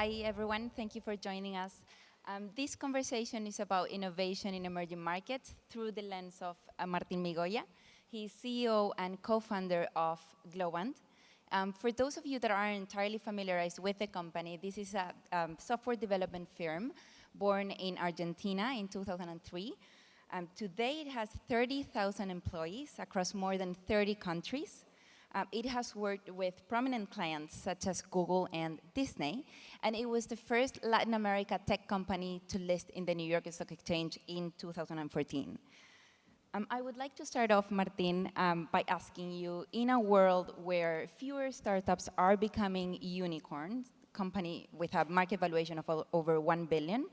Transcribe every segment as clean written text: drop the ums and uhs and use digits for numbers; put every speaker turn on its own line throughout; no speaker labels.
Hi, everyone. Thank you for joining us. This conversation is about innovation in emerging markets through the lens of Martín Migoya. He's CEO and co-founder of Globant. For those of you that aren't entirely familiarized with the company, this is a software development firm born in Argentina in 2003. Today, it has 30,000 employees across more than 30 countries. It has worked with prominent clients such as Google and Disney, and it was the first Latin America tech company to list in the New York Stock Exchange in 2014. I would like to start off, Martin, by asking you, in a world where fewer startups are becoming unicorns, company with a market valuation of over 1 billion,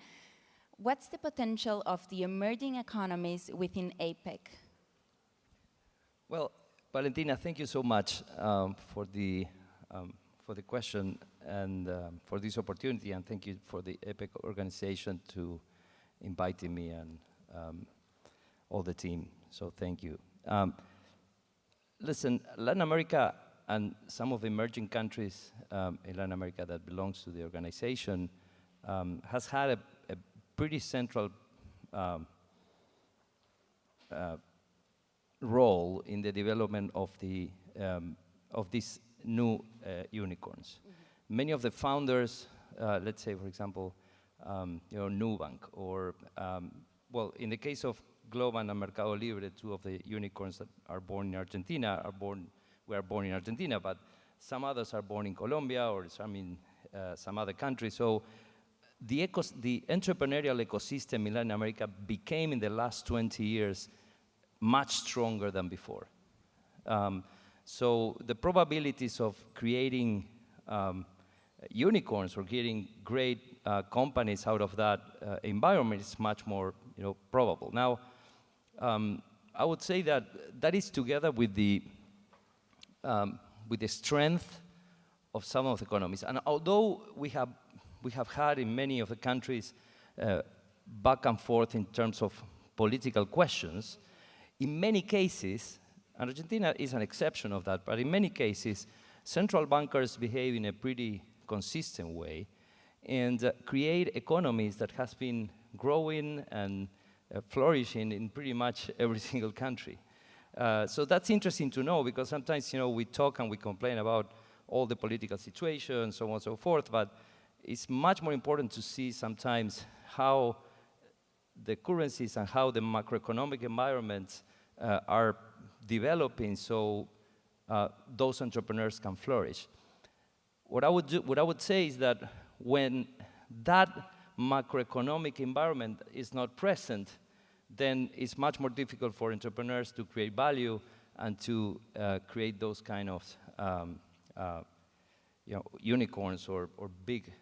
what's the potential of the emerging economies within APEC?
Well, Valentina, thank you so much for the question and for this opportunity, and thank you for the APEC organization to inviting me and all the team. So thank you. Listen, Latin America and some of the emerging countries in Latin America that belongs to the organization has had a pretty central role in the development of these new unicorns. Mm-hmm. Many of the founders, let's say, for example, Nubank, or well, in the case of Globant and Mercado Libre, two of the unicorns that are born in Argentina we are born in Argentina, but some others are born in Colombia or some other countries. So the entrepreneurial ecosystem in Latin America became in the last 20 years much stronger than before. So the probabilities of creating unicorns or getting great companies out of that environment is much more probable. Now, I would say that is together with the strength of some of the economies. And although we have had in many of the countries back and forth in terms of political questions, in many cases, and Argentina is an exception of that, but in many cases, central bankers behave in a pretty consistent way and create economies that has been growing and flourishing in pretty much every single country. So that's interesting to know, because sometimes we talk and we complain about all the political situations, so on and so forth, but it's much more important to see sometimes how the currencies and how the macroeconomic environments are developing so those entrepreneurs can flourish. What I would say is that when that macroeconomic environment is not present, then it's much more difficult for entrepreneurs to create value and to create those kind of unicorns or big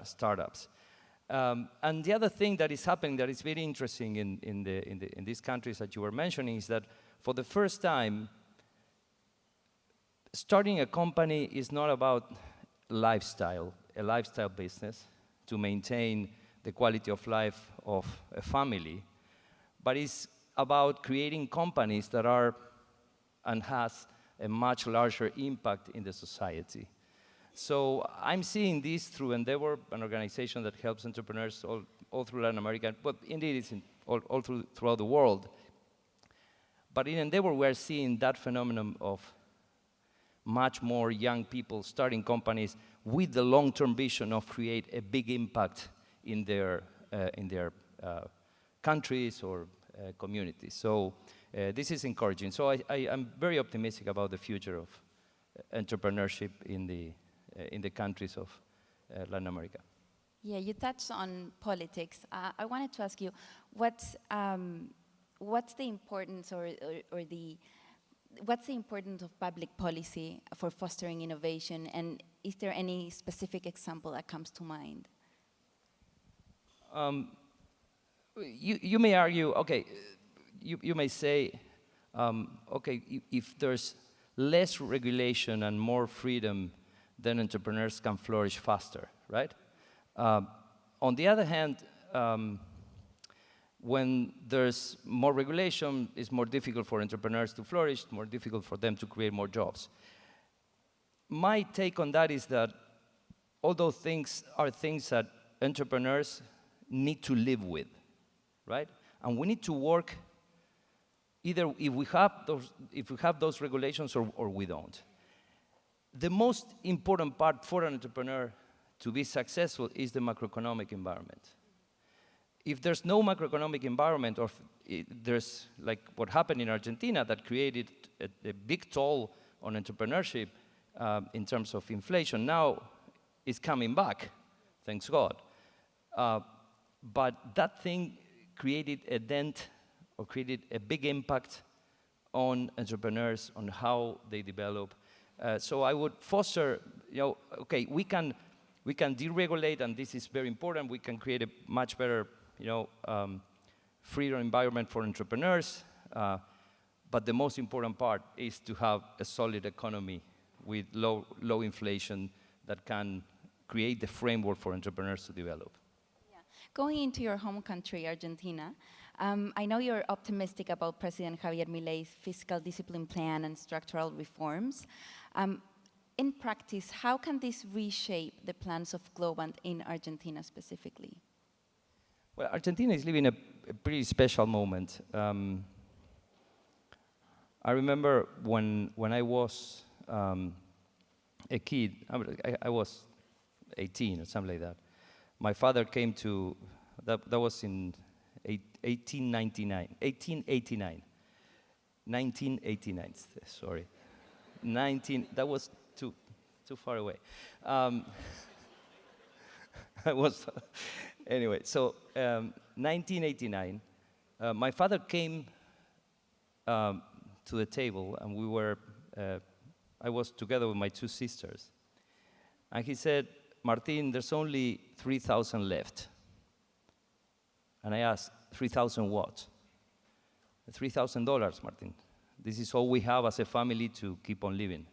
startups. And the other thing that is happening that is very interesting in these countries that you were mentioning is that for the first time, starting a company is not about a lifestyle business to maintain the quality of life of a family, but it's about creating companies that are and has a much larger impact in the society. So I'm seeing this through Endeavor, an organization that helps entrepreneurs all through Latin America, but indeed it's all throughout the world. But in Endeavor, we're seeing that phenomenon of much more young people starting companies with the long-term vision of create a big impact in their countries or communities. So this is encouraging. So I'm very optimistic about the future of entrepreneurship in the countries of Latin America.
Yeah, you touched on politics. I wanted to ask you, what's the importance what's the importance of public policy for fostering innovation, and is there any specific example that comes to mind?
You may argue, okay, you may say, okay, if there's less regulation and more freedom, then entrepreneurs can flourish faster, right? On the other hand, when there's more regulation, it's more difficult for entrepreneurs to flourish, more difficult for them to create more jobs. My take on that is that all those things are things that entrepreneurs need to live with, right? And we need to work either if we have those regulations or we don't. The most important part for an entrepreneur to be successful is the macroeconomic environment. If there's no macroeconomic environment, or there's like what happened in Argentina that created a big toll on entrepreneurship in terms of inflation, now it's coming back, thanks God. But that thing created a dent or created a big impact on entrepreneurs, on how they develop. So I would foster, okay, we can deregulate, and this is very important. We can create a much better, freer environment for entrepreneurs. But the most important part is to have a solid economy with low inflation that can create the framework for entrepreneurs to develop.
Yeah. Going into your home country, Argentina, I know you're optimistic about President Javier Milei's fiscal discipline plan and structural reforms. In practice, how can this reshape the plans of Globant in Argentina specifically?
Well, Argentina is living a pretty special moment. I remember when I was a kid, I was 18 or something like that. My father came to, that was in 1889, sorry. That was too far away. Anyway, so 1989, my father came to the table, and I was together with my two sisters. And he said, Martín, there's only 3,000 left. And I asked, 3,000 what? $3,000, Martín. This is all we have as a family to keep on living.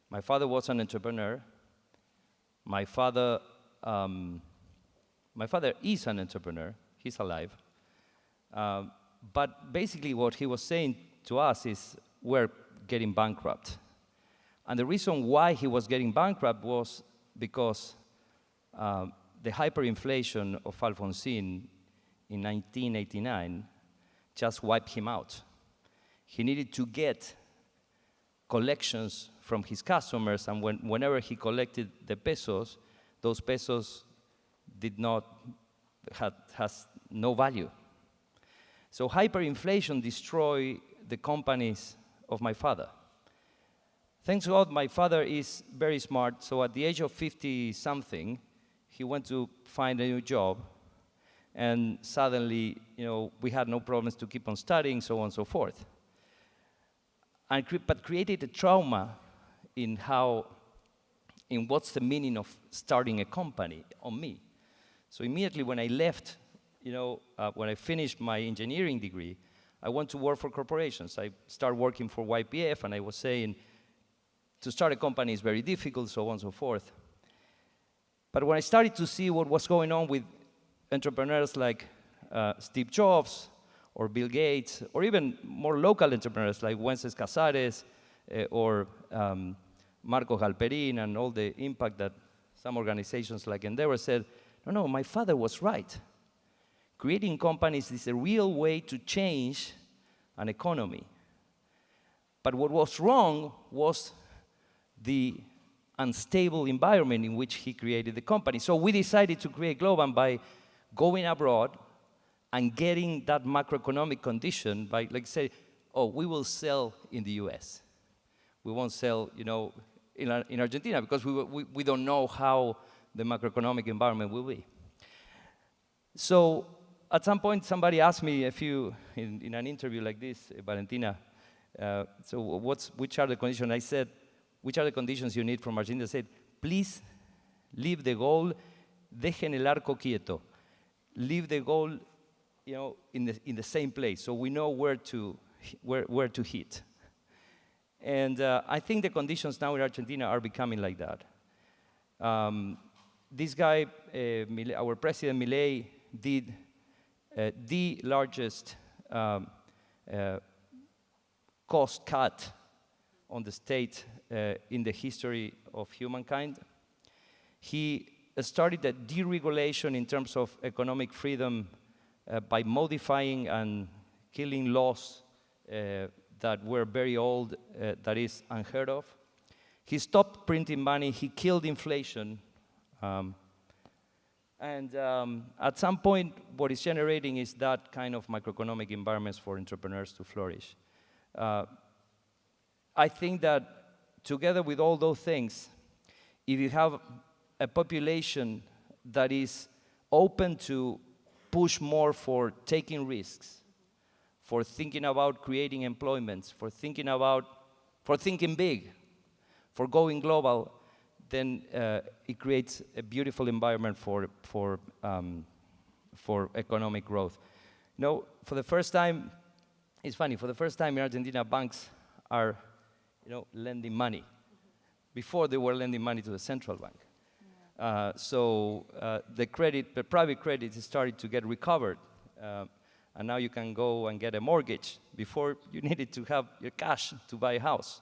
My father was an entrepreneur. My father is an entrepreneur. He's alive. But basically what he was saying to us is, we're getting bankrupt. And the reason why he was getting bankrupt was because the hyperinflation of Alfonsín in 1989 just wiped him out. He needed to get collections from his customers, and whenever he collected the pesos, those pesos has no value. So hyperinflation destroyed the companies of my father. Thanks God, my father is very smart, so at the age of 50-something, he went to find a new job, and suddenly, we had no problems to keep on studying, so on and so forth. But created a trauma in what's the meaning of starting a company on me. So immediately when I left, when I finished my engineering degree, I went to work for corporations. I started working for YPF, and I was saying, to start a company is very difficult, so on and so forth. But when I started to see what was going on with entrepreneurs like Steve Jobs, or Bill Gates, or even more local entrepreneurs like Wences Casares, or Marcos Galperin, and all the impact that some organizations like Endeavor said, no, my father was right. Creating companies is a real way to change an economy. But what was wrong was the unstable environment in which he created the company. So we decided to create Globant by going abroad and getting that macroeconomic condition by, say, we will sell in the US. We won't sell, in Argentina, because we don't know how the macroeconomic environment will be. So at some point, somebody asked me in an interview like this, Valentina, which are the conditions? I said, which are the conditions you need from Argentina? I said, please leave the goal, dejen el arco quieto. Leave the goal, in the same place, so we know where to hit. And I think the conditions now in Argentina are becoming like that. This guy, our president Milei, did the largest cost cut on the state in the history of humankind. He started a deregulation in terms of economic freedom by modifying and killing laws that were very old, that is unheard of. He stopped printing money, he killed inflation, and at some point, what is generating is that kind of macroeconomic environments for entrepreneurs to flourish. I think that together with all those things, if you have a population that is open to push more for taking risks, for thinking about creating employments, for thinking big, for going global, then it creates a beautiful environment for economic growth. You know, for the first time, it's funny, for the first time in Argentina, banks are, you know, lending money. Before they were lending money to the central bank. Yeah. The private credit is starting to get recovered. And now you can go and get a mortgage. Before you needed to have your cash to buy a house.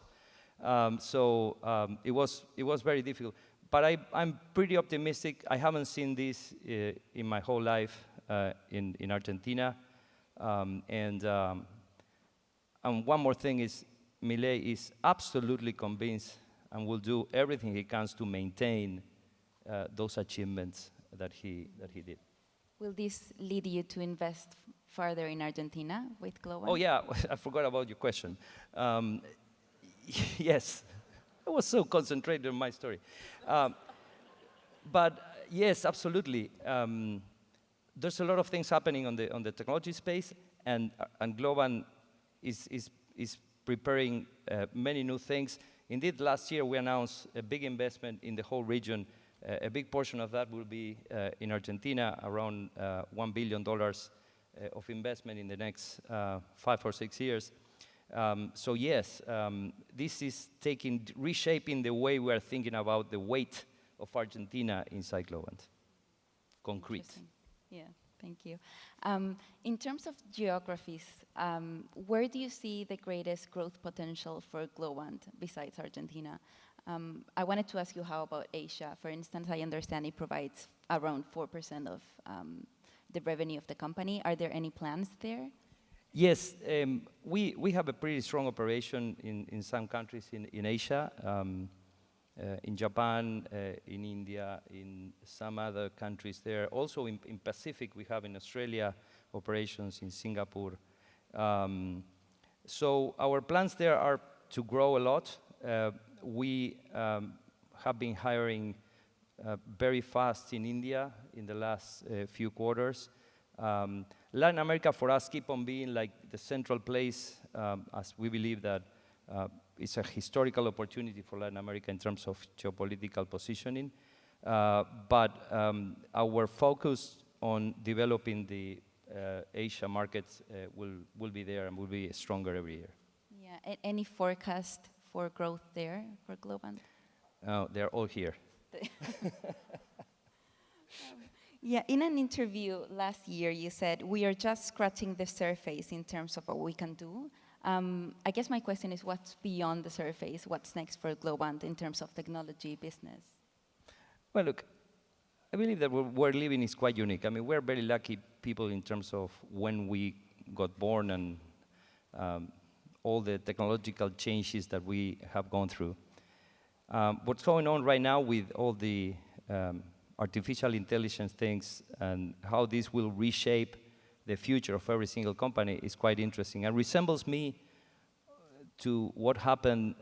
It was very difficult. But I'm pretty optimistic. I haven't seen this in my whole life in Argentina. And one more thing is, Milei is absolutely convinced and will do everything he can to maintain those achievements that he did.
Will this lead you to invest further in Argentina with Globant?
Oh yeah, I forgot about your question. Yes, I was so concentrated on my story. But yes, absolutely. There's a lot of things happening on the technology space, and Globant is preparing many new things. Indeed, last year we announced a big investment in the whole region. A big portion of that will be in Argentina, around $1 billion of investment in the next 5 or 6 years. So yes, this is reshaping the way we are thinking about the weight of Argentina inside Globant. Concrete.
Yeah, thank you. In terms of geographies, where do you see the greatest growth potential for Globant besides Argentina? I wanted to ask you, how about Asia? For instance, I understand it provides around 4% of the revenue of the company. Are there any plans there?
Yes, we have a pretty strong operation in some countries in Asia, in Japan, in India, in some other countries there. Also in Pacific, we have in Australia operations, in Singapore. So our plans there are to grow a lot. We have been hiring very fast in India in the last few quarters. Latin America for us keep on being like the central place, as we believe that it's a historical opportunity for Latin America in terms of geopolitical positioning. But our focus on developing the Asia markets will be there and will be stronger every year.
Yeah. Any forecast for growth there for Globant?
They're all here.
Yeah, in an interview last year, you said, we are just scratching the surface in terms of what we can do. I guess my question is, what's beyond the surface? What's next for Globant in terms of technology business?
Well, look, I believe that we're living is quite unique. I mean, we're very lucky people in terms of when we got born and all the technological changes that we have gone through. What's going on right now with all the artificial intelligence things and how this will reshape the future of every single company is quite interesting and resembles me to what happened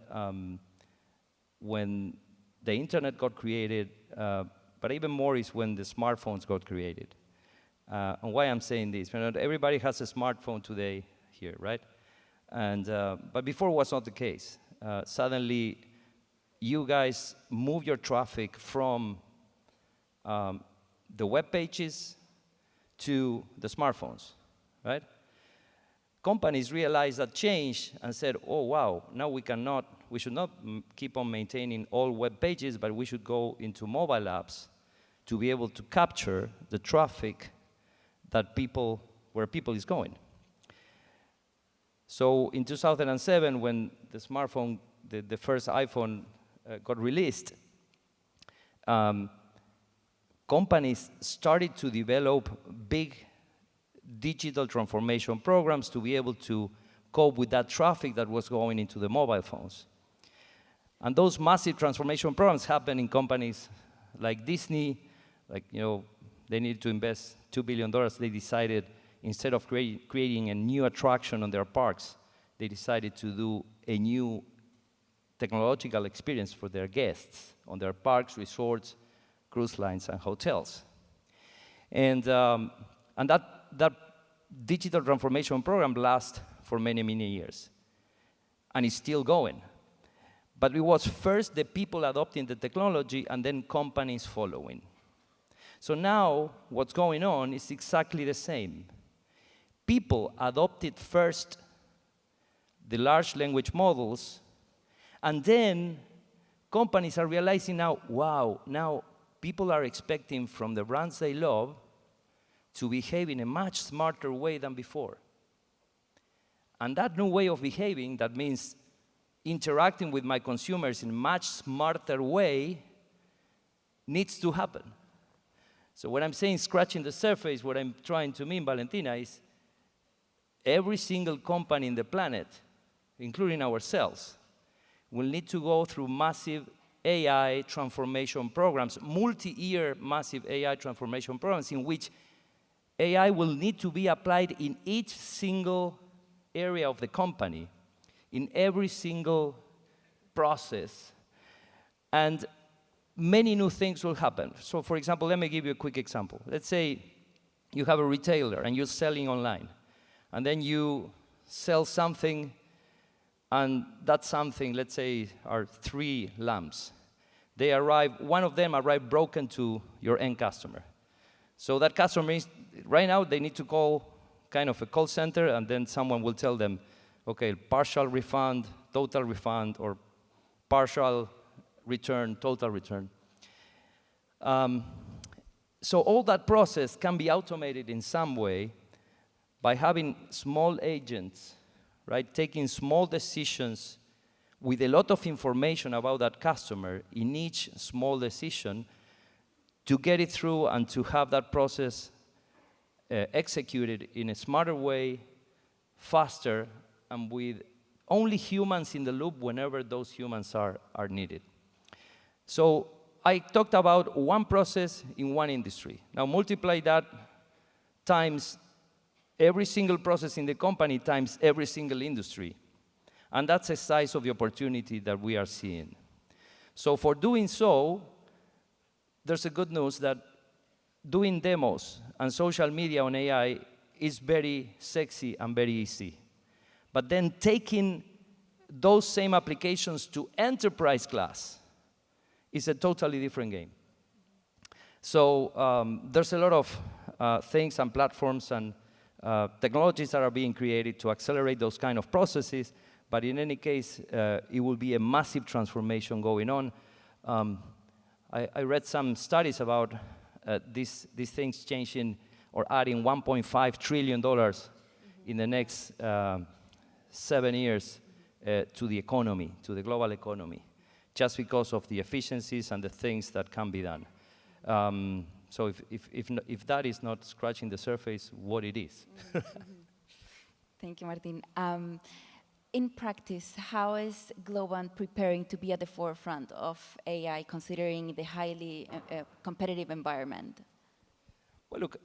when the internet got created, but even more is when the smartphones got created. And why I'm saying this, you know, everybody has a smartphone today here, right? And but before was not the case. Suddenly, you guys move your traffic from the web pages to the smartphones, right? Companies realized that change and said, oh wow, now we should not keep on maintaining all web pages, but we should go into mobile apps to be able to capture the traffic that where people is going. So in 2007, when the smartphone, the first iPhone got released, companies started to develop big digital transformation programs to be able to cope with that traffic that was going into the mobile phones. And those massive transformation programs happen in companies like Disney, like, they needed to invest $2 billion. They decided, instead of creating a new attraction on their parks, they decided to do a new technological experience for their guests on their parks, resorts, cruise lines, and hotels. And that digital transformation program lasts for many, many years. And it's still going. But it was first the people adopting the technology and then companies following. So now what's going on is exactly the same. People adopted first the large language models, and then companies are realizing now, wow, now people are expecting from the brands they love to behave in a much smarter way than before. And that new way of behaving, that means interacting with my consumers in a much smarter way, needs to happen. So when I'm saying scratching the surface, what I'm trying to mean, Valentina, is every single company in the planet, including ourselves, will need to go through massive AI transformation programs, multi-year massive AI transformation programs in which AI will need to be applied in each single area of the company, in every single process. And many new things will happen. So for example, let me give you a quick example. Let's say you have a retailer and you're selling online. And then you sell something, and that something, let's say, are 3 lamps. They arrive, one of them arrived broken to your end customer. So that customer is, right now, they need to call kind of a call center, and then someone will tell them, okay, partial refund, total refund, or partial return, total return. So all that process can be automated in some way by having small agents, right, taking small decisions with a lot of information about that customer in each small decision to get it through and to have that process executed in a smarter way, faster, and with only humans in the loop whenever those humans are needed. So I talked about one process in one industry. Now multiply that times every single process in the company times every single industry. And that's the size of the opportunity that we are seeing. So for doing so, there's a good news that doing demos and social media on AI is very sexy and very easy. But then taking those same applications to enterprise class is a totally different game. So there's a lot of things and platforms and technologies that are being created to accelerate those kind of processes, but in any case, it will be a massive transformation going on. I read some studies about these things changing or adding $1.5 trillion in the next 7 years to the economy, to the global economy, just because of the efficiencies and the things that can be done. So if that is not scratching the surface, what it is?
Thank you, Martin. In practice, how is Globant preparing to be at the forefront of AI, considering the highly competitive environment?
Well, look,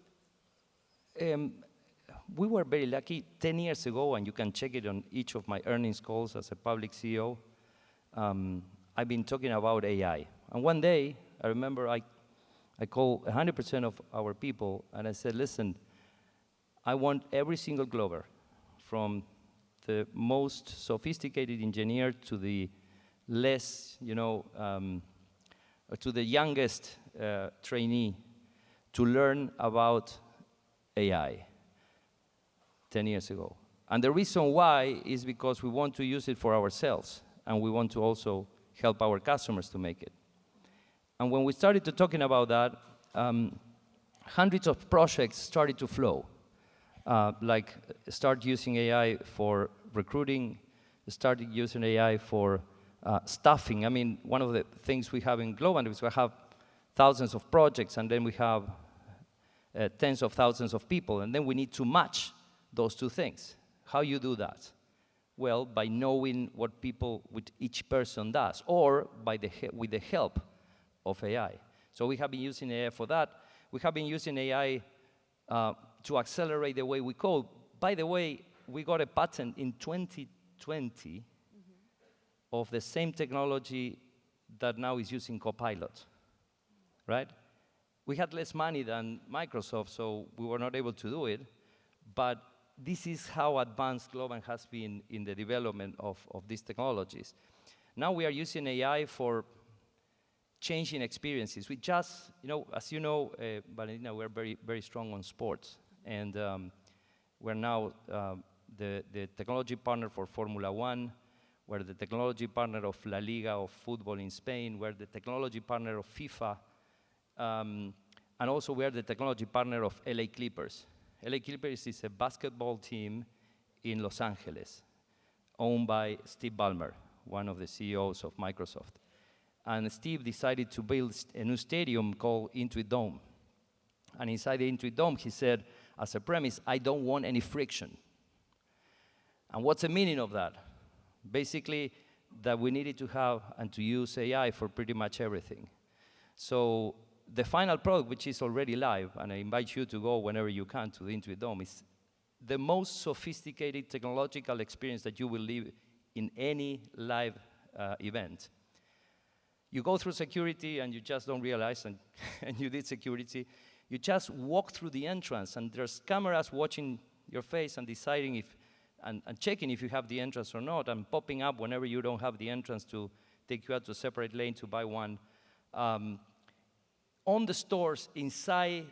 we were very lucky 10 years ago, and you can check it on each of my earnings calls as a public CEO. I've been talking about AI. And one day, I remember I called 100% of our people, and I said, listen, I want every single Glober, from the most sophisticated engineer to the less, to the youngest trainee, to learn about AI 10 years ago. And the reason why is because we want to use it for ourselves, and we want to also help our customers to make it. And when we started to talking about that, hundreds of projects started to flow. Like start using AI for recruiting, started using AI for staffing. I mean, one of the things we have in Globant is we have thousands of projects, and then we have tens of thousands of people, and then we need to match those two things. How you do that? Well, by knowing what each person does, or with the help of AI. So we have been using AI for that. We have been using AI to accelerate the way we code. By the way, we got a patent in 2020 of the same technology that now is using Copilot, right? We had less money than Microsoft, so we were not able to do it, but this is how advanced Globant has been in the development of these technologies. Now we are using AI for changing experiences. We just, as you know, Valentina, we're very, very strong on sports, and we're now the technology partner for Formula One. We're the technology partner of La Liga of football in Spain. We're the technology partner of FIFA. And also we're the technology partner of LA Clippers. LA Clippers is a basketball team in Los Angeles, owned by Steve Ballmer, one of the CEOs of Microsoft. And Steve decided to build a new stadium called Intuit Dome. And inside the Intuit Dome, he said, as a premise, I don't want any friction. And what's the meaning of that? Basically, that we needed to have and to use AI for pretty much everything. So the final product, which is already live, and I invite you to go whenever you can to the Intuit Dome, is the most sophisticated technological experience that you will live in any live event. You go through security and you just don't realize, and you did security. You just walk through the entrance, and there's cameras watching your face and deciding if, and checking if you have the entrance or not, and popping up whenever you don't have the entrance to take you out to a separate lane to buy one. On the stores, inside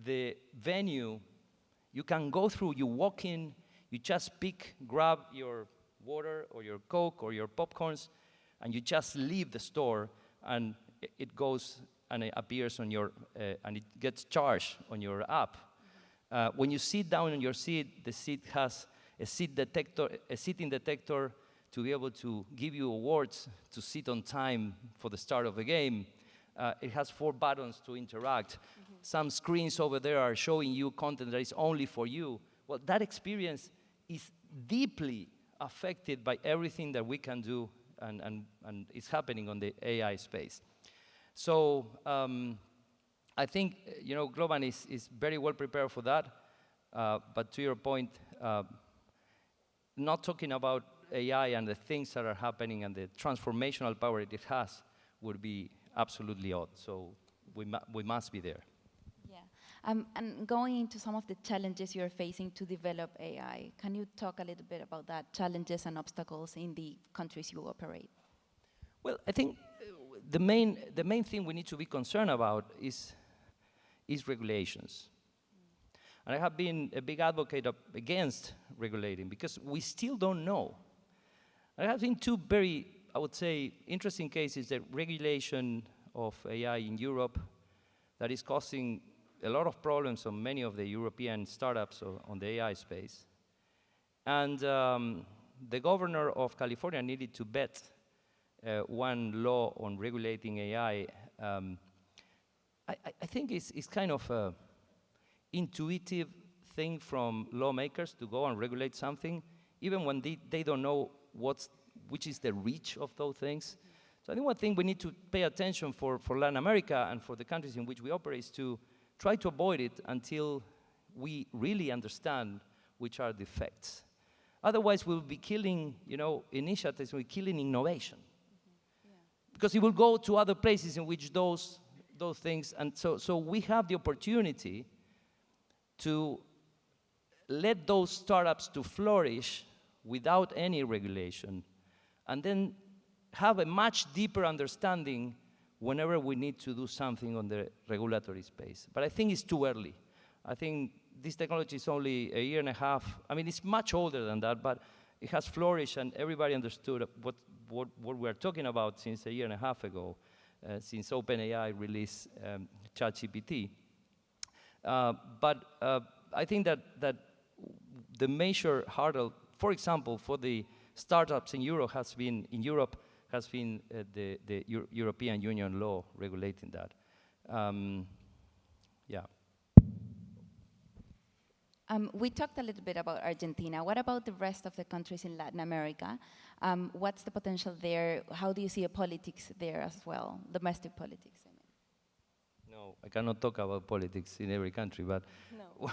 the venue, you can go through, you walk in, you just grab your water or your Coke or your popcorns, and you just leave the store, and it goes and it appears on your, and it gets charged on your app. When you sit down on your seat, the seat has a seating detector to be able to give you awards to sit on time for the start of the game. It has 4 buttons to interact. Some screens over there are showing you content that is only for you. Well, that experience is deeply affected by everything that we can do and is happening on the AI space. So I think Globant is very well prepared for that. But to your point, not talking about AI and the things that are happening and the transformational power it has would be absolutely odd. So we must be there.
Yeah. And going into some of the challenges you're facing to develop AI, can you talk a little bit about that, challenges and obstacles in the countries you operate?
Well, I think the main thing we need to be concerned about is regulations. And I have been a big advocate against regulating because we still don't know. I have seen 2 very, I would say, interesting cases: the regulation of AI in Europe that is causing a lot of problems on many of the European startups on the AI space. And the governor of California needed to vet one law on regulating AI. I think it's kind of an intuitive thing from lawmakers to go and regulate something, even when they don't know which is the reach of those things. So I think one thing we need to pay attention for Latin America and for the countries in which we operate is to try to avoid it until we really understand which are the effects. Otherwise, we'll be killing, initiatives, we're killing innovation. Yeah. Because it will go to other places in which those things, and so we have the opportunity to let those startups to flourish without any regulation, and then have a much deeper understanding whenever we need to do something on the regulatory space. But I think it's too early. I think this technology is only a year and a half. I mean, it's much older than that, but it has flourished, and everybody understood what we're talking about since a year and a half ago, since OpenAI released ChatGPT. But I think that the major hurdle, for example, for the startups in Europe has been the European Union law regulating that. Yeah.
We talked a little bit about Argentina. What about the rest of the countries in Latin America? What's the potential there? How do you see a politics there as well, domestic politics? I mean.
No, I cannot talk about politics in every country, but
no.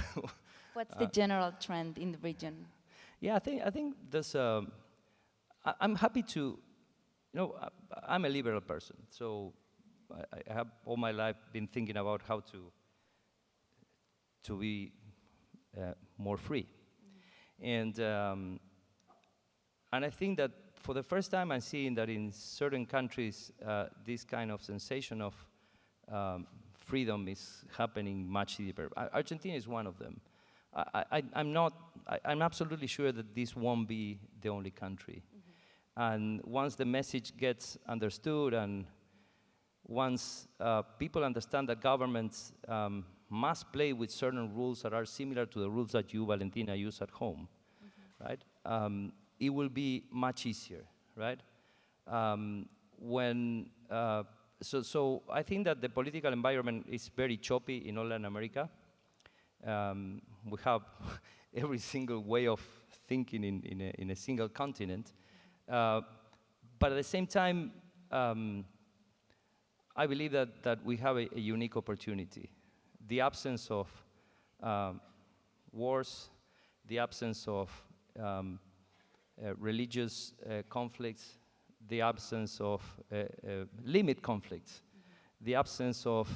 What's the general trend in the region?
Yeah, I think there's. I'm happy to, I'm a liberal person, so I have all my life been thinking about how to be more free, and I think that for the first time I'm seeing that in certain countries this kind of sensation of freedom is happening much deeper. Argentina is one of them. I'm absolutely sure that this won't be the only country. And once the message gets understood and once people understand that governments must play with certain rules that are similar to the rules that you, Valentina, use at home, right? It will be much easier, right? So I think that the political environment is very choppy in all Latin America. We have every single way of thinking in a single continent. But at the same time, I believe that we have a unique opportunity. The absence of wars, the absence of religious conflicts, the absence of limit conflicts, the absence of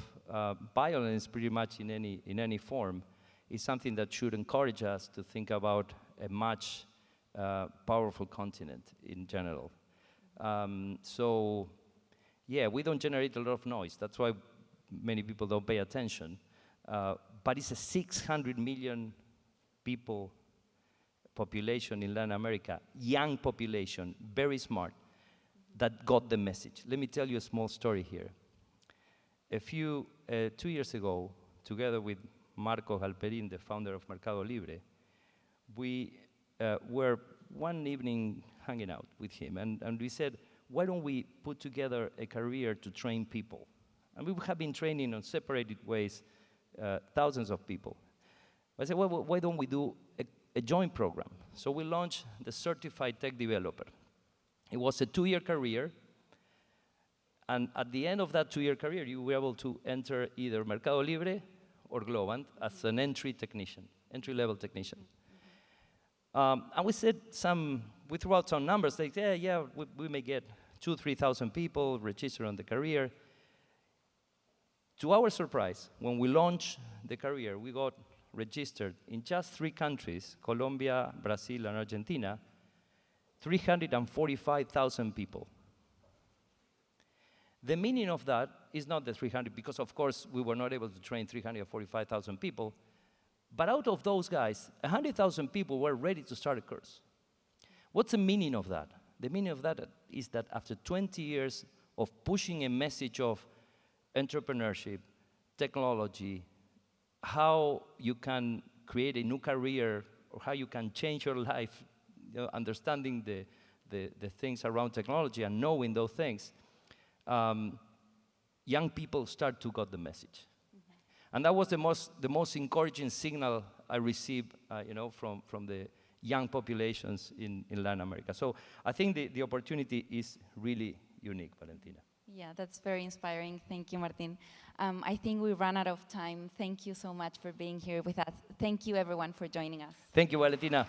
violence pretty much in any form is something that should encourage us to think about a much powerful continent in general. So, yeah, we don't generate a lot of noise. That's why many people don't pay attention. But it's a 600 million people population in Latin America, young population, very smart, that got the message. Let me tell you a small story here. 2 years ago, together with Marco Galperin, the founder of Mercado Libre, we were one evening hanging out with him, and we said, why don't we put together a career to train people? And we have been training on separated ways thousands of people. I said, well, why don't we do a joint program? So we launched the Certified Tech Developer. It was a 2-year career, and at the end of that 2-year career, you were able to enter either Mercado Libre or Globant as an entry-level technician. And we said we threw out some numbers, like, we may get 2,000 to 3,000 people registered on the career. To our surprise, when we launched the career, we got registered in just 3 countries, Colombia, Brazil, and Argentina, 345,000 people. The meaning of that is not the 300, because of course we were not able to train 345,000 people, but out of those guys, 100,000 people were ready to start a course. What's the meaning of that? The meaning of that is that after 20 years of pushing a message of entrepreneurship, technology, how you can create a new career, or how you can change your life, understanding the things around technology and knowing those things, young people start to get the message. And that was the most encouraging signal I received from the young populations in Latin America. So I think the opportunity is really unique, Valentina.
Yeah, that's very inspiring. Thank you, Martin. I think we ran out of time. Thank you so much for being here with us. Thank you, everyone, for joining us.
Thank you, Valentina.